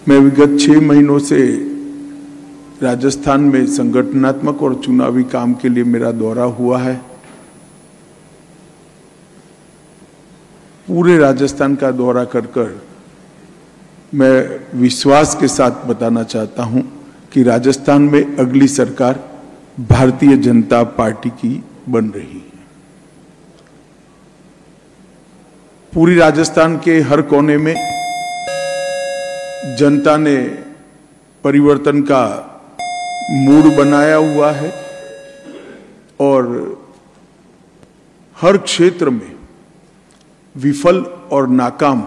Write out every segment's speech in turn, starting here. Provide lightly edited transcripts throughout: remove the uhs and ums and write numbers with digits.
मैं विगत 6 महीनों से राजस्थान में संगठनात्मक और चुनावी काम के लिए मेरा दौरा हुआ है। पूरे राजस्थान का दौरा कर मैं विश्वास के साथ बताना चाहता हूं कि राजस्थान में अगली सरकार भारतीय जनता पार्टी की बन रही है। पूरी राजस्थान के हर कोने में जनता ने परिवर्तन का मूड बनाया हुआ है और हर क्षेत्र में विफल और नाकाम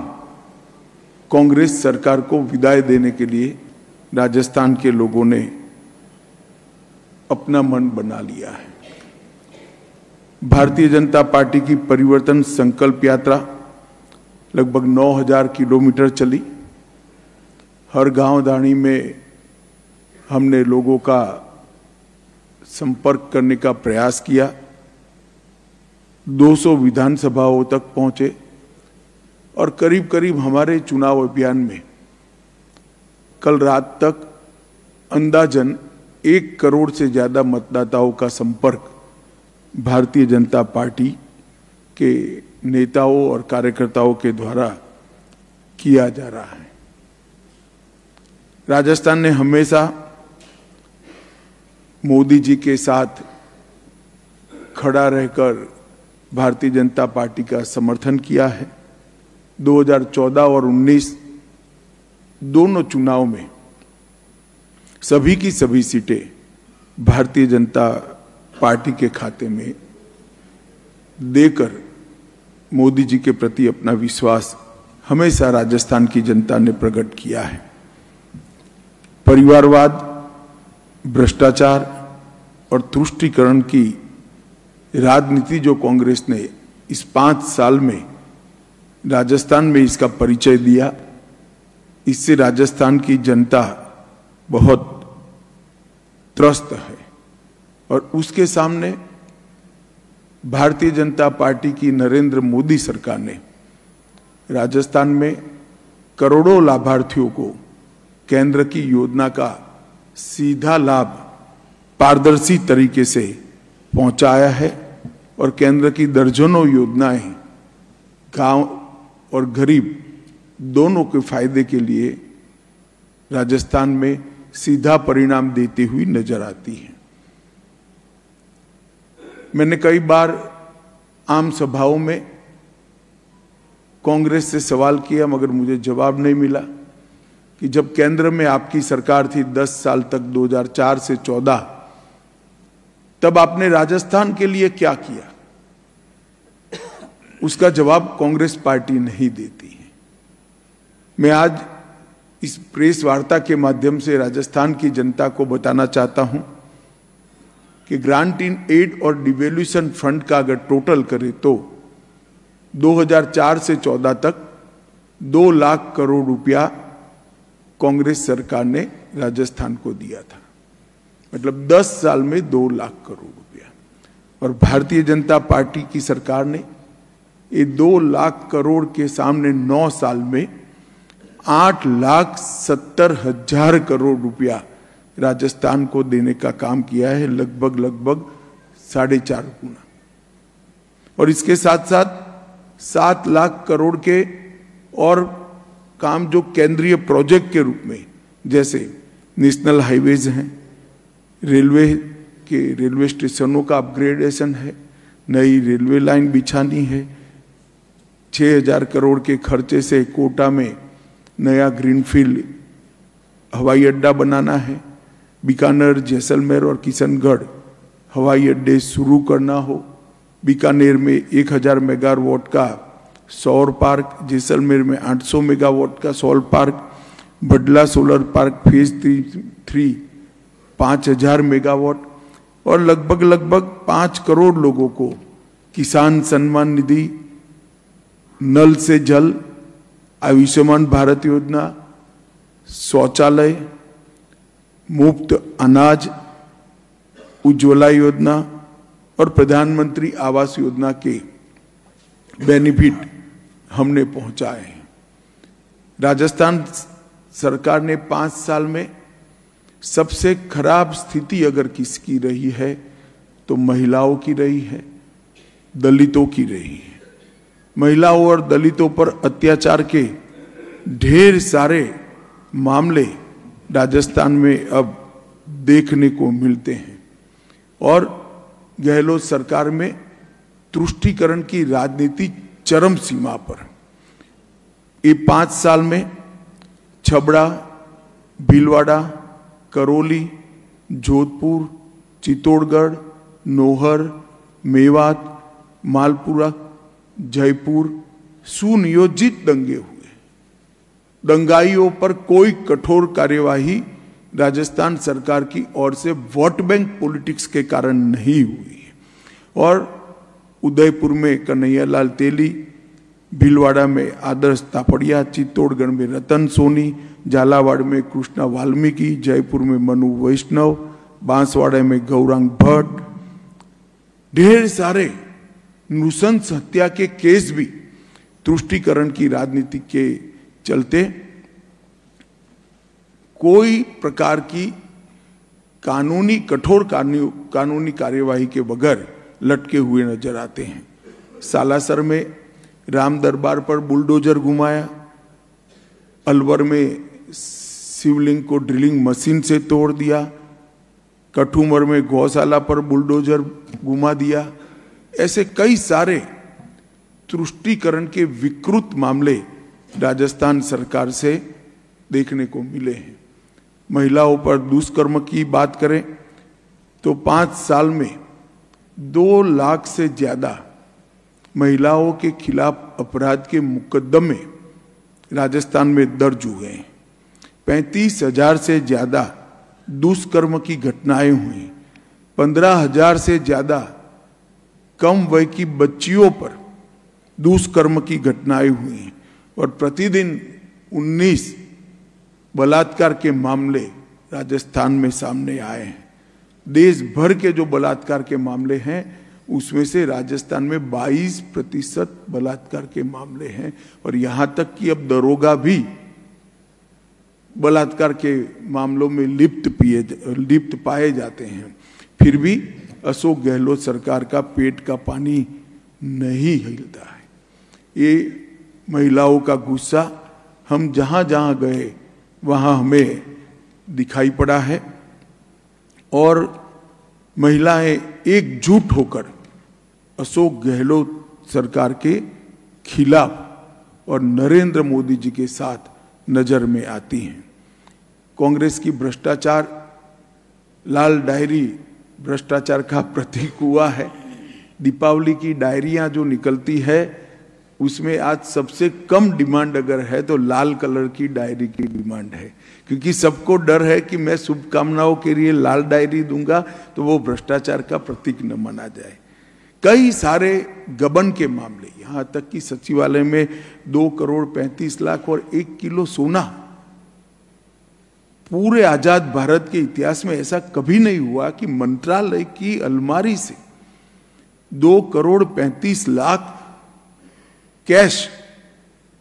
कांग्रेस सरकार को विदाई देने के लिए राजस्थान के लोगों ने अपना मन बना लिया है। भारतीय जनता पार्टी की परिवर्तन संकल्प यात्रा लगभग 9000 किलोमीटर चली। हर गांव दानी में हमने लोगों का संपर्क करने का प्रयास किया। 200 विधानसभाओं तक पहुंचे और करीब करीब हमारे चुनाव अभियान में कल रात तक अंदाजन 1 करोड़ से ज्यादा मतदाताओं का संपर्क भारतीय जनता पार्टी के नेताओं और कार्यकर्ताओं के द्वारा किया जा रहा है। राजस्थान ने हमेशा मोदी जी के साथ खड़ा रहकर भारतीय जनता पार्टी का समर्थन किया है। 2014 और 19 दोनों चुनाव में सभी की सभी सीटें भारतीय जनता पार्टी के खाते में देकर मोदी जी के प्रति अपना विश्वास हमेशा राजस्थान की जनता ने प्रकट किया है। परिवारवाद, भ्रष्टाचार और तुष्टीकरण की राजनीति जो कांग्रेस ने इस 5 साल में राजस्थान में इसका परिचय दिया, इससे राजस्थान की जनता बहुत त्रस्त है और उसके सामने भारतीय जनता पार्टी की नरेंद्र मोदी सरकार ने राजस्थान में करोड़ों लाभार्थियों को केंद्र की योजना का सीधा लाभ पारदर्शी तरीके से पहुंचाया है और केंद्र की दर्जनों योजनाएं गांव और गरीब दोनों के फायदे के लिए राजस्थान में सीधा परिणाम देती हुई नजर आती है। मैंने कई बार आम सभाओं में कांग्रेस से सवाल किया मगर मुझे जवाब नहीं मिला कि जब केंद्र में आपकी सरकार थी 10 साल तक 2004 से 14, तब आपने राजस्थान के लिए क्या किया? उसका जवाब कांग्रेस पार्टी नहीं देती है। मैं आज इस प्रेस वार्ता के माध्यम से राजस्थान की जनता को बताना चाहता हूं कि ग्रांट इन एड और डिवैल्यूएशन फंड का अगर टोटल करें तो 2004 से 14 तक 2 लाख करोड़ रुपया कांग्रेस सरकार ने राजस्थान को दिया था। मतलब 10 साल में 2 लाख करोड़ रुपया। और भारतीय जनता पार्टी की सरकार ने ये 2 लाख करोड़ के सामने 9 साल में 8,70,000 करोड़ रुपया राजस्थान को देने का काम किया है, लगभग 4.5 गुना। और इसके साथ साथ 7 लाख करोड़ के और काम जो केंद्रीय प्रोजेक्ट के रूप में, जैसे नेशनल हाईवेज हैं, रेलवे स्टेशनों का अपग्रेडेशन है, नई रेलवे लाइन बिछानी है, 6,000 करोड़ के खर्चे से कोटा में नया ग्रीनफील्ड हवाई अड्डा बनाना है, बीकानेर, जैसलमेर और किशनगढ़ हवाई अड्डे शुरू करना हो, बीकानेर में 1000 मेगावाट का सौर पार्क, जैसलमेर में 800 मेगावाट का सौर park, Badla solar park phase 3 5000 megawatt और लगभग 5 करोड़ लोगों को किसान सम्मान निधि, नल से जल, आयुष्मान भारत योजना, शौचालय, मुफ्त अनाज, उज्ज्वला योजना और प्रधानमंत्री आवास योजना के बेनिफिट हमने पहुंचाए हैं। राजस्थान सरकार ने 5 साल में सबसे खराब स्थिति अगर किसकी रही है तो महिलाओं की रही है, दलितों की रही है। महिलाओं और दलितों पर अत्याचार के ढेर सारे मामले राजस्थान में अब देखने को मिलते हैं और गहलोत सरकार में तुष्टीकरण की राजनीति चरम सीमा पर। ये 5 साल में छबड़ा, भीलवाड़ा, करौली, जोधपुर, चित्तौड़गढ़, नौहर, मेवात, मालपुरा, जयपुर सुनियोजित दंगे हुए। दंगाइयों पर कोई कठोर कार्यवाही राजस्थान सरकार की ओर से वोट बैंक पॉलिटिक्स के कारण नहीं हुई। और उदयपुर में कन्हैयालाल तेली, भीलवाड़ा में आदर्श तापड़िया, चित्तौड़गढ़ में रतन सोनी, झालावाड़ में कृष्णा वाल्मीकि, जयपुर में मनु वैष्णव, बांसवाड़ा में गौरांग भट्ट, ढेर सारे नृशंस हत्या के केस भी तुष्टीकरण की राजनीति के चलते कोई प्रकार की कठोर कानूनी कार्यवाही के बगैर लटके हुए नजर आते हैं। सालासर में राम दरबार पर बुलडोजर घुमाया, अलवर में शिवलिंग को ड्रिलिंग मशीन से तोड़ दिया, कठुमर में गौशाला पर बुलडोजर घुमा दिया। ऐसे कई सारे तुष्टीकरण के विकृत मामले राजस्थान सरकार से देखने को मिले हैं। महिलाओं पर दुष्कर्म की बात करें तो 5 साल में 2 लाख से ज्यादा महिलाओं के खिलाफ अपराध के मुकदमे राजस्थान में दर्ज हुए हैं। 35,000 से ज्यादा दुष्कर्म की घटनाएं हुई। 15,000 से ज्यादा कम वय की बच्चियों पर दुष्कर्म की घटनाएं हुई और प्रतिदिन 19 बलात्कार के मामले राजस्थान में सामने आए हैं। देश भर के जो बलात्कार के मामले हैं उसमें से राजस्थान में 22% बलात्कार के मामले हैं और यहां तक कि अब दरोगा भी बलात्कार के मामलों में लिप्त पाए जाते हैं। फिर भी अशोक गहलोत सरकार का पेट का पानी नहीं हिलता है। ये महिलाओं का गुस्सा हम जहां जहां गए वहां हमें दिखाई पड़ा है और महिलाएं एकजुट होकर अशोक गहलोत सरकार के खिलाफ और नरेंद्र मोदी जी के साथ नजर में आती हैं। कांग्रेस की भ्रष्टाचार, लाल डायरी भ्रष्टाचार का प्रतीक हुआ है। दीपावली की डायरियां जो निकलती है उसमें आज सबसे कम डिमांड अगर है तो लाल कलर की डायरी की डिमांड है, क्योंकि सबको डर है कि मैं शुभकामनाओं के लिए लाल डायरी दूंगा तो वो भ्रष्टाचार का प्रतीक न माना जाए। कई सारे गबन के मामले, यहां तक कि सचिवालय में 2 करोड़ 35 लाख और 1 किलो सोना। पूरे आजाद भारत के इतिहास में ऐसा कभी नहीं हुआ कि मंत्रालय की अलमारी से 2 करोड़ 35 लाख कैश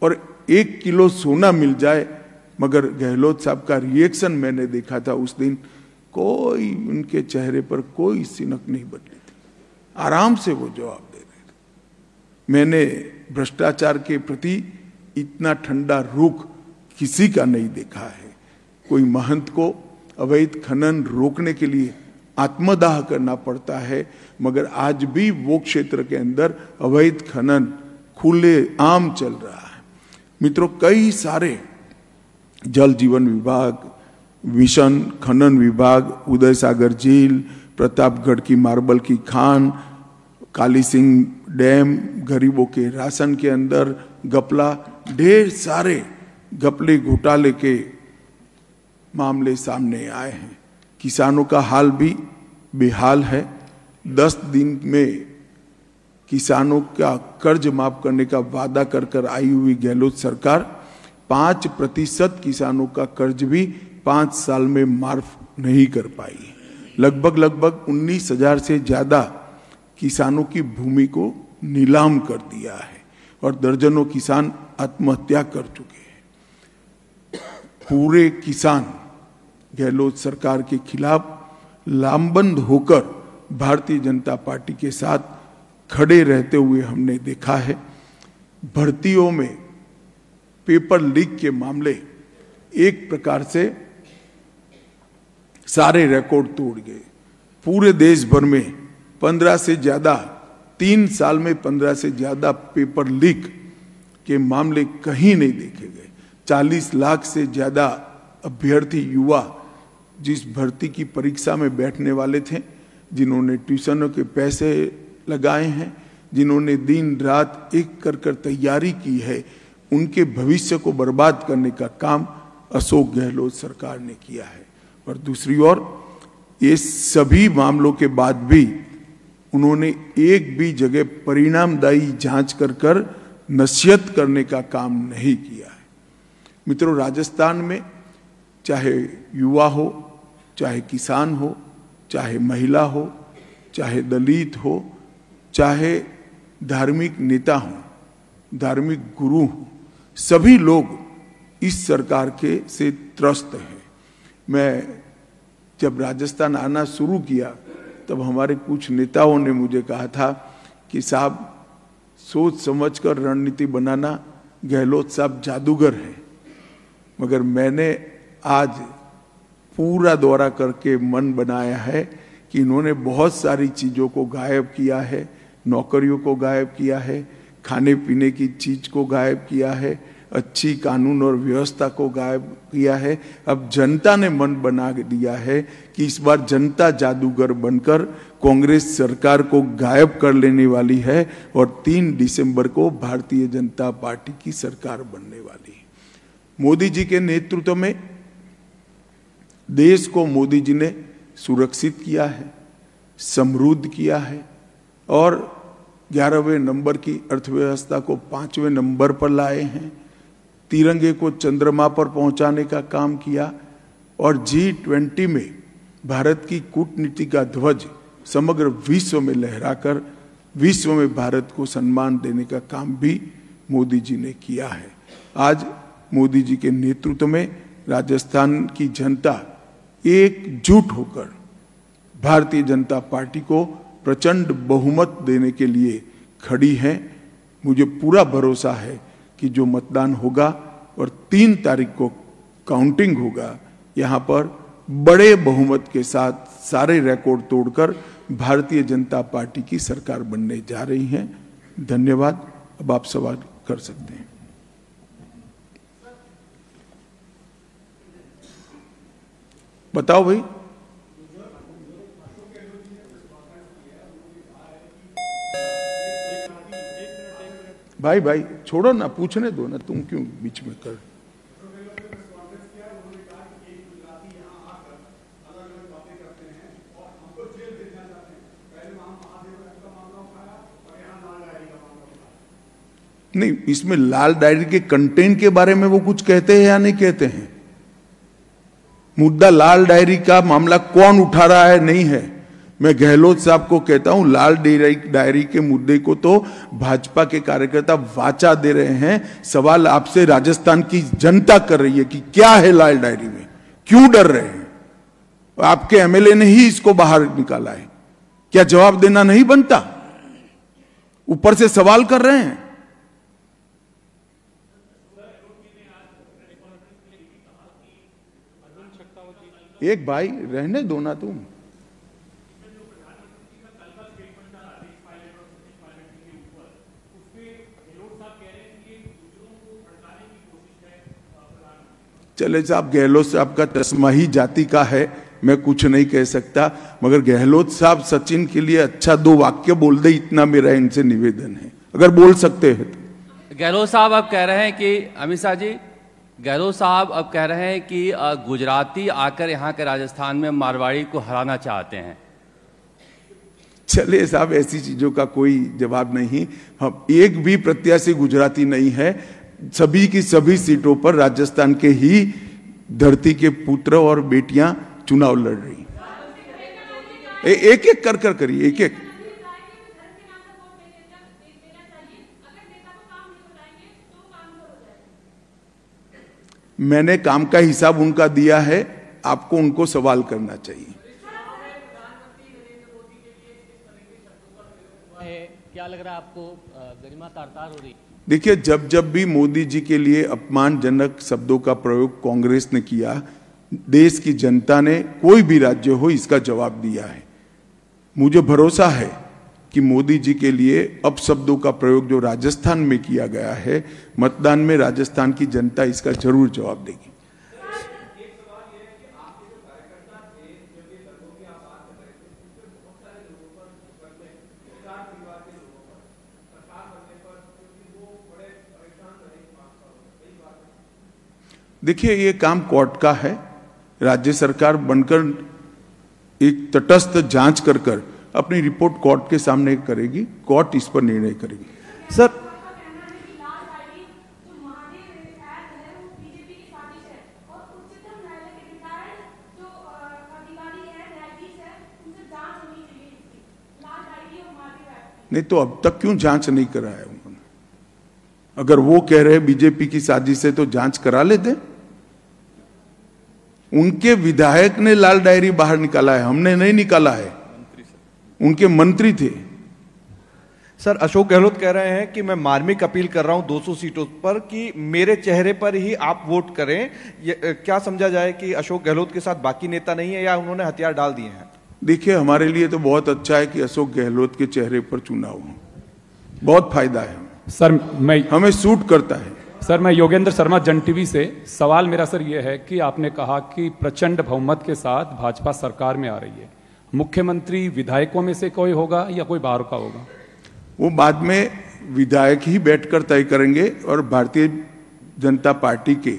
और 1 किलो सोना मिल जाए। मगर गहलोत साहब का रिएक्शन मैंने देखा था उस दिन, कोई उनके चेहरे पर कोई सिनक नहीं बदली थी, आराम से वो जवाब दे रहे थे। मैंने भ्रष्टाचार के प्रति इतना ठंडा रुख किसी का नहीं देखा है। कोई महंत को अवैध खनन रोकने के लिए आत्मदाह करना पड़ता है, मगर आज भी वो क्षेत्र के अंदर अवैध खनन खुले आम चल रहा है। मित्रों, कई सारे जल जीवन विभाग, मिशन खनन विभाग, उदय सागर झील, प्रतापगढ़ की मार्बल की खान, काली सिंह डैम, गरीबों के राशन के अंदर घपला, ढेर सारे घपले घोटाले के मामले सामने आए हैं। किसानों का हाल भी बेहाल है। 10 दिन में किसानों का कर्ज माफ करने का वादा कर आई हुई गहलोत सरकार 5% किसानों का कर्ज भी 5 साल में माफ नहीं कर पाई। लगभग 19,000 से ज्यादा किसानों की भूमि को नीलाम कर दिया है और दर्जनों किसान आत्महत्या कर चुके हैं। पूरे किसान गहलोत सरकार के खिलाफ लामबंद होकर भारतीय जनता पार्टी के साथ खड़े रहते हुए हमने देखा है। भर्तियों में पेपर लीक के मामले एक प्रकार से सारे रिकॉर्ड तोड़ गए। पूरे देश भर में 15 से ज्यादा 3 साल में 15 से ज्यादा पेपर लीक के मामले कहीं नहीं देखे गए। 40 लाख से ज्यादा अभ्यर्थी युवा जिस भर्ती की परीक्षा में बैठने वाले थे, जिन्होंने ट्यूशनों के पैसे लगाए हैं, जिन्होंने दिन रात एक कर तैयारी की है, उनके भविष्य को बर्बाद करने का काम अशोक गहलोत सरकार ने किया है। और दूसरी ओर ये सभी मामलों के बाद भी उन्होंने एक भी जगह परिणामदायी जांच कर नसीहत करने का काम नहीं किया है। मित्रों, राजस्थान में चाहे युवा हो, चाहे किसान हो, चाहे महिला हो, चाहे दलित हो, चाहे धार्मिक नेता हो, धार्मिक गुरु हो, सभी लोग इस सरकार के से त्रस्त हैं। मैं जब राजस्थान आना शुरू किया तब हमारे कुछ नेताओं ने मुझे कहा था कि साहब, सोच समझकर रणनीति बनाना, गहलोत साहब जादूगर हैं। मगर मैंने आज पूरा दौरा करके मन बनाया है कि इन्होंने बहुत सारी चीज़ों को गायब किया है, नौकरियों को गायब किया है, खाने पीने की चीज को गायब किया है, अच्छी कानून और व्यवस्था को गायब किया है। अब जनता ने मन बना दिया है कि इस बार जनता जादूगर बनकर कांग्रेस सरकार को गायब कर लेने वाली है और 3 दिसंबर को भारतीय जनता पार्टी की सरकार बनने वाली है। मोदी जी के नेतृत्व में देश को मोदी जी ने सुरक्षित किया है, समृद्ध किया है और 11वें नंबर की अर्थव्यवस्था को 5वें नंबर पर लाए हैं। तिरंगे को चंद्रमा पर पहुंचाने का काम किया और G20 में भारत की कूटनीति का ध्वज समग्र विश्व में लहराकर विश्व में भारत को सम्मान देने का काम भी मोदी जी ने किया है। आज मोदी जी के नेतृत्व में राजस्थान की जनता एकजुट होकर भारतीय जनता पार्टी को प्रचंड बहुमत देने के लिए खड़ी है। मुझे पूरा भरोसा है कि जो मतदान होगा और 3 तारीख को काउंटिंग होगा, यहाँ पर बड़े बहुमत के साथ सारे रिकॉर्ड तोड़कर भारतीय जनता पार्टी की सरकार बनने जा रही है। धन्यवाद। अब आप सवाल कर सकते हैं। बताओ भाई। भाई छोड़ो ना, पूछने दो ना, तुम क्यों बीच में कर। नहीं, इसमें लाल डायरी के कंटेंट के बारे में वो कुछ कहते हैं या नहीं कहते हैं? मुद्दा लाल डायरी का मामला कौन उठा रहा है नहीं है। मैं गहलोत साहब को कहता हूं, लाल डायरी के मुद्दे को तो भाजपा के कार्यकर्ता वाचा दे रहे हैं। सवाल आपसे राजस्थान की जनता कर रही है कि क्या है लाल डायरी में, क्यों डर रहे हैं? आपके एमएलए ने ही इसको बाहर निकाला है, क्या जवाब देना नहीं बनता? ऊपर से सवाल कर रहे हैं। एक भाई रहने दो ना तुम। चले साहब, गहलोत साहब का तस्मा ही जाति का है, मैं कुछ नहीं कह सकता, मगर गहलोत साहब सचिन के लिए अच्छा 2 वाक्य बोल दे, इतना मेरा इनसे निवेदन है, अगर बोल सकते हैं तो। गहलोत साहब अब कह रहे हैं कि अमित शाह जी, गहलोत साहब अब कह रहे हैं कि गुजराती आकर यहाँ के राजस्थान में मारवाड़ी को हराना चाहते हैं। चले साहब, ऐसी चीजों का कोई जवाब नहीं। हम एक भी प्रत्याशी गुजराती नहीं है। सभी की सभी सीटों पर राजस्थान के ही धरती के पुत्र और बेटियां चुनाव लड़ रही। एक एक कर करिए, एक एक। मैंने काम का हिसाब उनका दिया है, आपको उनको सवाल करना चाहिए। क्या लग रहा है आपको, गरिमा तार-तार हो रही? देखिए, जब जब भी मोदी जी के लिए अपमानजनक शब्दों का प्रयोग कांग्रेस ने किया, देश की जनता ने, कोई भी राज्य हो, इसका जवाब दिया है। मुझे भरोसा है कि मोदी जी के लिए अपशब्दों का प्रयोग जो राजस्थान में किया गया है, मतदान में राजस्थान की जनता इसका जरूर जवाब देगी। देखिए, ये काम कोर्ट का है। राज्य सरकार बनकर एक तटस्थ जांच कर अपनी रिपोर्ट कोर्ट के सामने करेगी, कोर्ट इस पर निर्णय करेगी। सर, नहीं तो अब तक क्यों जांच नहीं कराया उन्होंने? अगर वो कह रहे बीजेपी की साजिश है तो जांच करा लेते। उनके विधायक ने लाल डायरी बाहर निकाला है, हमने नहीं निकाला है, उनके मंत्री थे। सर, अशोक गहलोत कह रहे हैं कि मैं मार्मिक अपील कर रहा हूं 200 सीटों पर कि मेरे चेहरे पर ही आप वोट करें। क्या समझा जाए कि अशोक गहलोत के साथ बाकी नेता नहीं है या उन्होंने हथियार डाल दिए हैं? देखिए, हमारे लिए तो बहुत अच्छा है कि अशोक गहलोत के चेहरे पर चुनाव हो, बहुत फायदा है सर। हमें सूट करता है। सर, मैं योगेंद्र शर्मा, जन टीवी से। सवाल मेरा सर ये है कि आपने कहा कि प्रचंड बहुमत के साथ भाजपा सरकार में आ रही है, मुख्यमंत्री विधायकों में से कोई होगा या कोई बाहर का होगा? वो बाद में विधायक ही बैठकर तय करेंगे और भारतीय जनता पार्टी के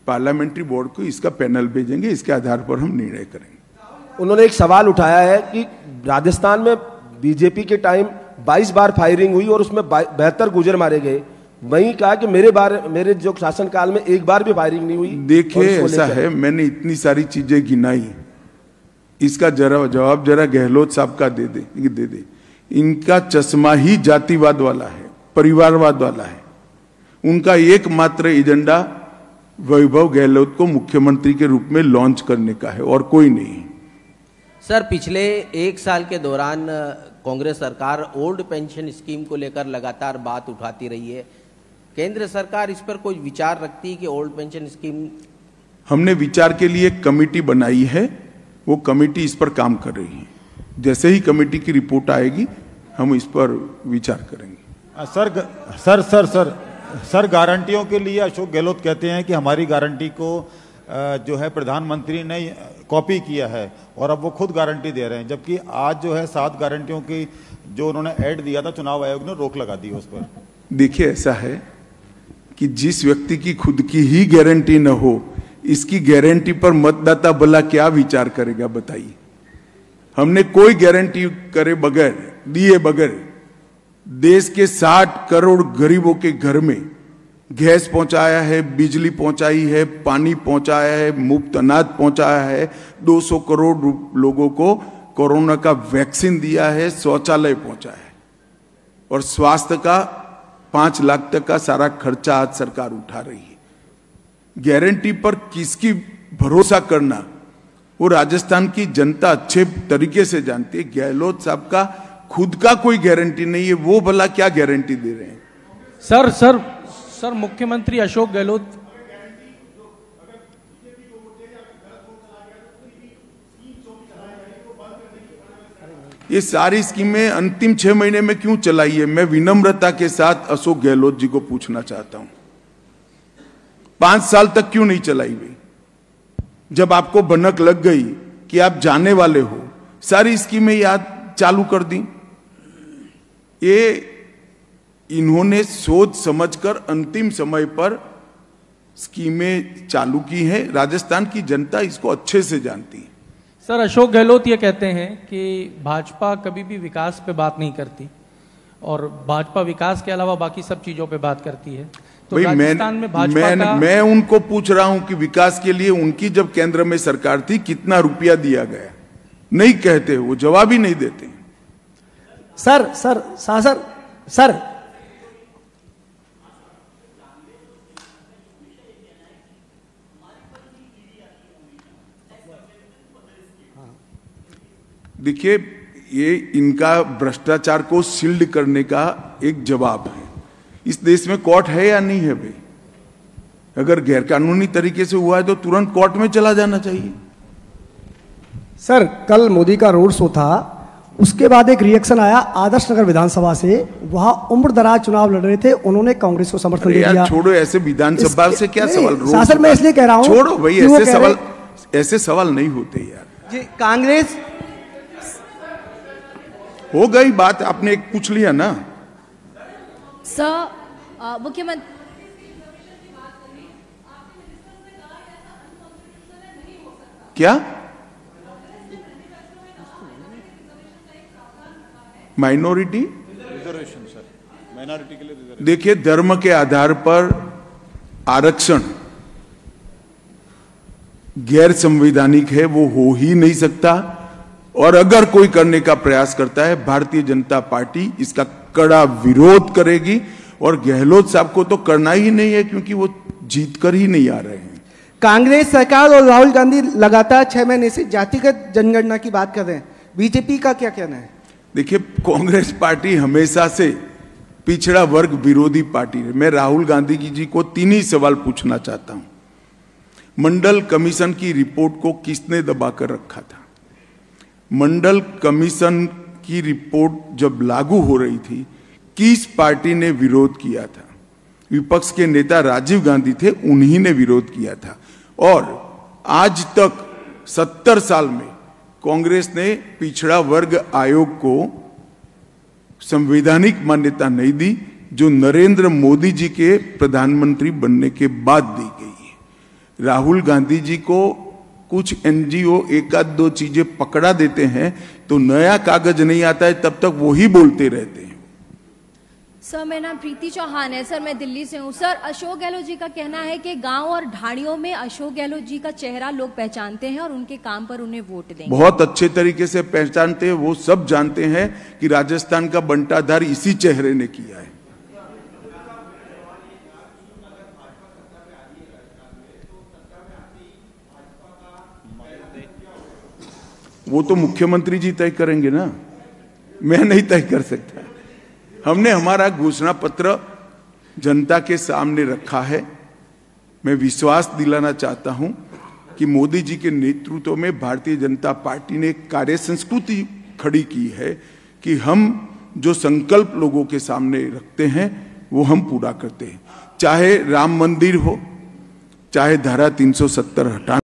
पार्लियामेंट्री बोर्ड को इसका पैनल भेजेंगे, इसके आधार पर हम निर्णय करेंगे। उन्होंने एक सवाल उठाया है कि राजस्थान में बीजेपी के टाइम 22 बार फायरिंग हुई और उसमें 72 गुर्जर मारे गए। वहीं कहा कि मेरे जो शासनकाल में एक बार भी फायरिंग नहीं हुई। देखिए, ऐसा है, मैंने इतनी सारी चीजें गिनाई, इसका जवाब जरा गहलोत साहब का दे दे। इनका चश्मा ही जातिवाद वाला है, परिवारवाद वाला है। उनका एकमात्र एजेंडा वैभव गहलोत को मुख्यमंत्री के रूप में लॉन्च करने का है और कोई नहीं। सर, पिछले 1 साल के दौरान कांग्रेस सरकार ओल्ड पेंशन स्कीम को लेकर लगातार बात उठाती रही है। केंद्र सरकार इस पर कोई विचार रखती है कि ओल्ड पेंशन स्कीम? हमने विचार के लिए एक कमेटी बनाई है, वो कमेटी इस पर काम कर रही है। जैसे ही कमेटी की रिपोर्ट आएगी हम इस पर विचार करेंगे। सर, गारंटियों के लिए अशोक गहलोत कहते हैं कि हमारी गारंटी को जो है प्रधानमंत्री ने कॉपी किया है और अब वो खुद गारंटी दे रहे हैं, जबकि आज जो है 7 गारंटियों की जो उन्होंने ऐड दिया था, चुनाव आयोग ने रोक लगा दी उस पर। देखिए, ऐसा है कि जिस व्यक्ति की खुद की ही गारंटी न हो, इसकी गारंटी पर मतदाता भला क्या विचार करेगा, बताइए। हमने कोई गारंटी करे बगैर, दिए बगैर देश के 60 करोड़ गरीबों के घर में गैस पहुंचाया है, बिजली पहुंचाई है, पानी पहुंचाया है, मुफ्त अनाज पहुंचाया है, 200 करोड़ लोगों को कोरोना का वैक्सीन दिया है, शौचालय पहुंचाया है और स्वास्थ्य का 5 लाख तक का सारा खर्चा आज सरकार उठा रही है। गारंटी पर किसकी भरोसा करना, वो राजस्थान की जनता अच्छे तरीके से जानती है। गहलोत साहब का खुद का कोई गारंटी नहीं है, वो भला क्या गारंटी दे रहे हैं? सर, मुख्यमंत्री अशोक गहलोत ये सारी स्कीमें अंतिम 6 महीने में क्यों चलाई है? मैं विनम्रता के साथ अशोक गहलोत जी को पूछना चाहता हूं, 5 साल तक क्यों नहीं चलाई गई? जब आपको भनक लग गई कि आप जाने वाले हो, सारी स्कीमें याद चालू कर दी। ये इन्होंने सोच समझकर अंतिम समय पर स्कीमें चालू की हैं। राजस्थान की जनता इसको अच्छे से जानती है। सर, अशोक गहलोत ये कहते हैं कि भाजपा कभी भी विकास पे बात नहीं करती और भाजपा विकास के अलावा बाकी सब चीजों पे बात करती है। तो राजस्थान में भाजपा का... मैं उनको पूछ रहा हूं कि विकास के लिए उनकी जब केंद्र में सरकार थी कितना रुपया दिया गया? नहीं कहते, वो जवाब ही नहीं देते। सर देखिए, ये इनका भ्रष्टाचार को शील्ड करने का एक जवाब है। इस देश में कोर्ट है या नहीं है भाई? अगर गैरकानूनी तरीके से हुआ है तो तुरंत कोर्ट में चला जाना चाहिए। सर, कल मोदी का रोड शो था, उसके बाद एक रिएक्शन आया आदर्श नगर विधानसभा से। वहां उम्र दराज चुनाव लड़ रहे थे, उन्होंने कांग्रेस को समर्थन दे दिया। छोड़ो, ऐसे विधानसभा से क्या सवाल? शासन में इसलिए कह रहा हूं, छोड़ो भाई, ऐसे सवाल नहीं होते यार जी। कांग्रेस हो गई बात, आपने एक पूछ लिया ना सर। मुख्यमंत्री क्या माइनॉरिटी रिजर्वेशन? सर, माइनॉरिटी के लिए रिजर्वेशन। देखिए, धर्म के आधार पर आरक्षण गैर संवैधानिक है, वो हो ही नहीं सकता। और अगर कोई करने का प्रयास करता है, भारतीय जनता पार्टी इसका कड़ा विरोध करेगी। और गहलोत साहब को तो करना ही नहीं है, क्योंकि वो जीत कर ही नहीं आ रहे हैं। कांग्रेस सरकार और राहुल गांधी लगातार 6 महीने से जातिगत जनगणना की बात कर रहे हैं, बीजेपी का क्या कहना है? देखिए, कांग्रेस पार्टी हमेशा से पिछड़ा वर्ग विरोधी पार्टी है। मैं राहुल गांधी जी को 3 ही सवाल पूछना चाहता हूं। मंडल कमीशन की रिपोर्ट को किसने दबाकर रखा था? मंडल कमीशन की रिपोर्ट जब लागू हो रही थी, किस पार्टी ने विरोध किया था? विपक्ष के नेता राजीव गांधी थे, उन्हीं ने विरोध किया था। और आज तक 70 साल में कांग्रेस ने पिछड़ा वर्ग आयोग को संवैधानिक मान्यता नहीं दी, जो नरेंद्र मोदी जी के प्रधानमंत्री बनने के बाद दी गई है। राहुल गांधी जी को कुछ एनजीओ एक आध 2 चीजें पकड़ा देते हैं तो नया कागज नहीं आता है, तब तक वो ही बोलते रहते हैं। सर, मेरा नाम प्रीति चौहान है सर, मैं दिल्ली से हूँ सर। अशोक गहलोत जी का कहना है कि गांव और ढाणियों में अशोक गहलोत जी का चेहरा लोग पहचानते हैं और उनके काम पर उन्हें वोट देंगे। बहुत अच्छे तरीके से पहचानते हैं, वो सब जानते हैं कि राजस्थान का बंटाधार इसी चेहरे ने किया है। वो तो मुख्यमंत्री जी तय करेंगे ना, मैं नहीं तय कर सकता। हमने हमारा घोषणा पत्र जनता के सामने रखा है। मैं विश्वास दिलाना चाहता हूं कि मोदी जी के नेतृत्व में भारतीय जनता पार्टी ने एक कार्य संस्कृति खड़ी की है कि हम जो संकल्प लोगों के सामने रखते हैं वो हम पूरा करते हैं। चाहे राम मंदिर हो, चाहे धारा 370 हटाना